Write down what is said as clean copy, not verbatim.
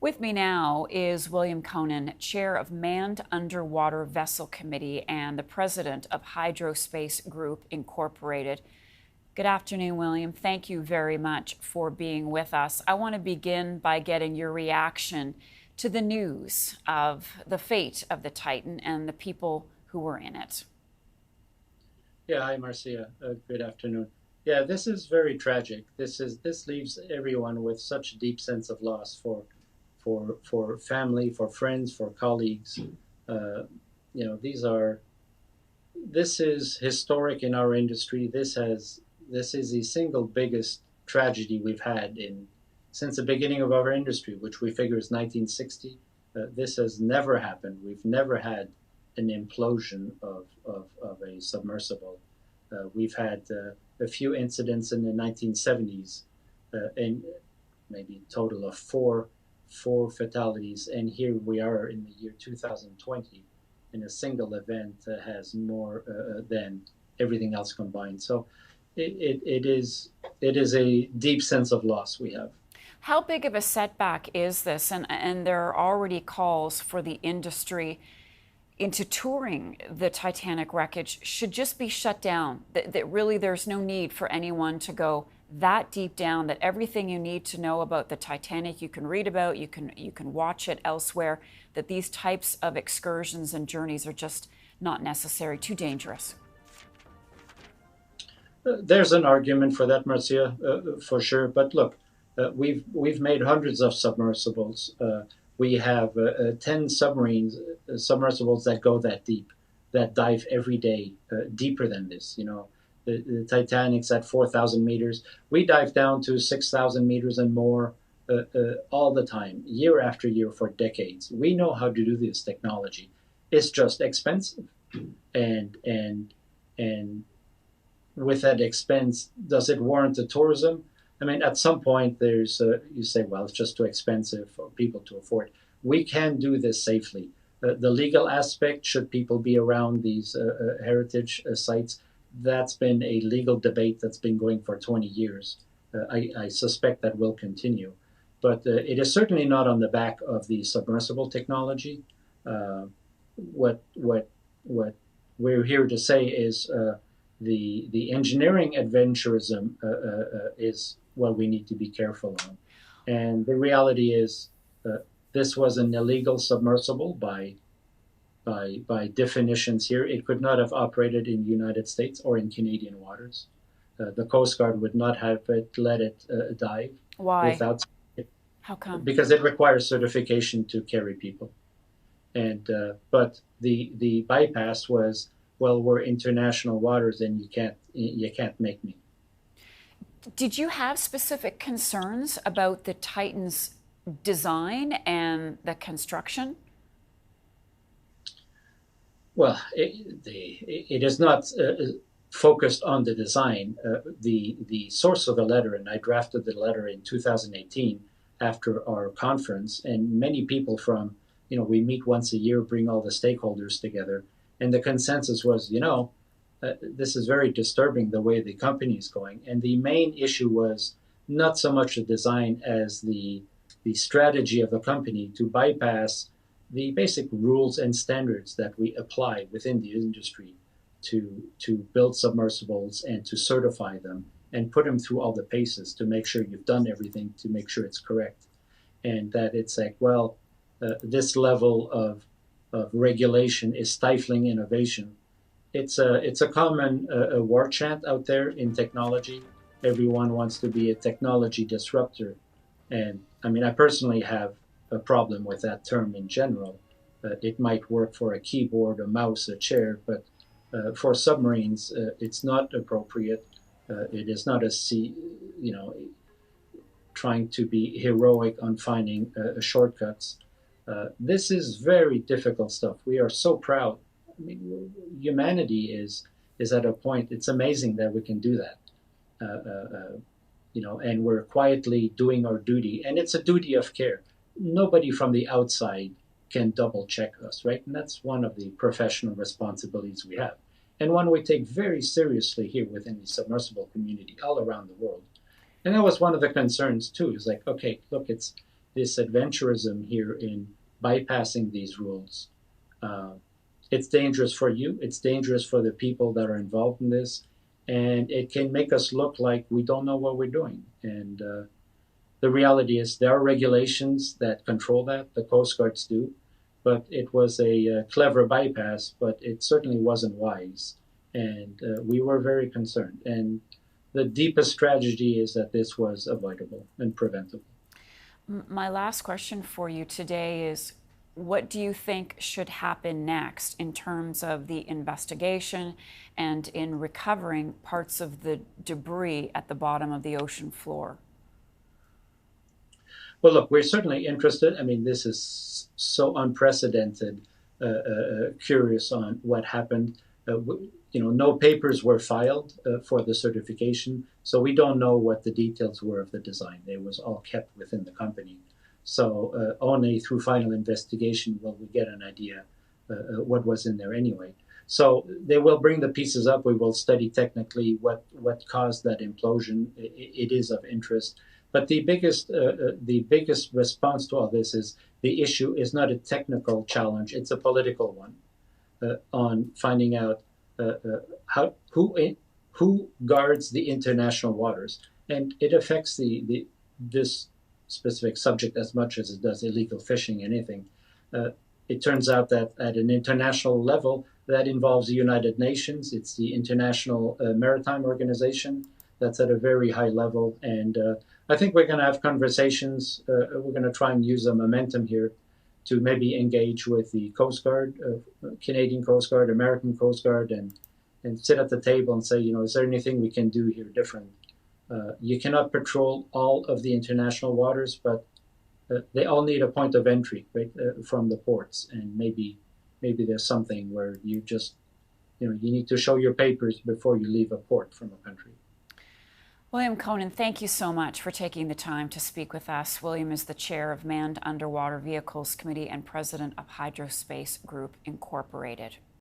With me now is William Kohnen, chair of Manned Underwater Vessel Committee and the president of Hydrospace Group Incorporated. Good afternoon, William. Thank you very much for being with us. I want to begin by getting your reaction to the news of the fate of the Titan and the people who were in it. Yeah, hi Marcia. Good afternoon. Yeah, this is very tragic. This leaves everyone with such a deep sense of loss for family, for friends, for colleagues. Uh, this is historic in our industry. This is the single biggest tragedy we've had in since the beginning of our industry, which we figure is 1960. This has never happened. We've never had an implosion of a submersible. We've had a few incidents in the 1970s, and maybe a total of four fatalities. And here we are in the year 2020, and a single event has more than everything else combined. So it is a deep sense of loss we have. How big of a setback is this? And there are already calls for the industry into touring the Titanic wreckage should just be shut down. That really there's no need for anyone to go that deep down, that everything you need to know about the Titanic you can read about, you can watch it elsewhere, that these types of excursions and journeys are just not necessary, too dangerous. There's an argument for that, Marcia, for sure. But look, we've made hundreds of submersibles. We have 10 submersibles that go that deep, that dive every day, deeper than this. You know, the Titanic's at 4,000 meters. We dive down to 6,000 meters and more all the time, year after year for decades. We know how to do this technology. It's just expensive, and with that expense, does it warrant the tourism? I mean, at some point, you say, well, it's just too expensive for people to afford. We can do this safely. The legal aspect, should people be around these heritage sites, that's been a legal debate that's been going for 20 years. I suspect that will continue. But it is certainly not on the back of the submersible technology. What we're here to say is the engineering adventurism is what we need to be careful on. And the reality is this was an illegal submersible by definitions here. It could not have operated in the United States or in Canadian waters. The Coast Guard would not have let it dive. Why? Without it, How come? because it requires certification to carry people. And but the bypass was, well, we're international waters, and you can't make me. Did you have specific concerns about the Titan's design and the construction? Well, it is not focused on the design. The source of the letter, and I drafted the letter in 2018 after our conference, and many people from, we meet once a year, bring all the stakeholders together, and the consensus was, this is very disturbing the way the company is going. And the main issue was not so much the design as the strategy of the company to bypass the basic rules and standards that we apply within the industry to build submersibles and to certify them and put them through all the paces to make sure you've done everything to make sure it's correct. And that it's like, well, this level of regulation is stifling innovation. It's a common war chant out there in technology. Everyone wants to be a technology disruptor. And I mean, I personally have a problem with that term in general. It might work for a keyboard, a mouse, a chair, but for submarines, it's not appropriate. It is not trying to be heroic on finding shortcuts. This is very difficult stuff. We are so proud. I mean, humanity is at a point. It's amazing that we can do that. And we're quietly doing our duty, and it's a duty of care. Nobody from the outside can double check us, right? And that's one of the professional responsibilities we have, and one we take very seriously here within the submersible community all around the world. And that was one of the concerns too. Is like, okay, look, this adventurism here in bypassing these rules. Uh, it's dangerous for you. It's dangerous for the people that are involved in this, and it can make us look like we don't know what we're doing. And the reality is there are regulations that control that. The Coast Guards do, but it was a clever bypass, but it certainly wasn't wise. And we were very concerned. And the deepest tragedy is that this was avoidable and preventable. My last question for you today is, what do you think should happen next in terms of the investigation and in recovering parts of the debris at the bottom of the ocean floor? Well, look, we're certainly interested. I mean, this is so unprecedented, curious on what happened. No papers were filed for the certification, so we don't know what the details were of the design. It was all kept within the company. So only through final investigation will we get an idea what was in there anyway. So they will bring the pieces up. We will study technically what caused that implosion. It is of interest. But the biggest response to all this is the issue is not a technical challenge; it's a political one on finding out how who guards the international waters, and it affects this specific subject as much as it does illegal fishing. Anything. It turns out that at an international level, that involves the United Nations. It's the International Maritime Organization. That's at a very high level, and I think we're going to have conversations. We're going to try and use the momentum here to maybe engage with the Coast Guard, Canadian Coast Guard, American Coast Guard, and sit at the table and say, is there anything we can do here different? You cannot patrol all of the international waters, but they all need a point of entry, right, from the ports, and maybe there's something where you just, you need to show your papers before you leave a port from a country. William Kohnen, thank you so much for taking the time to speak with us. William is the chair of Manned Underwater Vehicles Committee and president of Hydrospace Group Incorporated.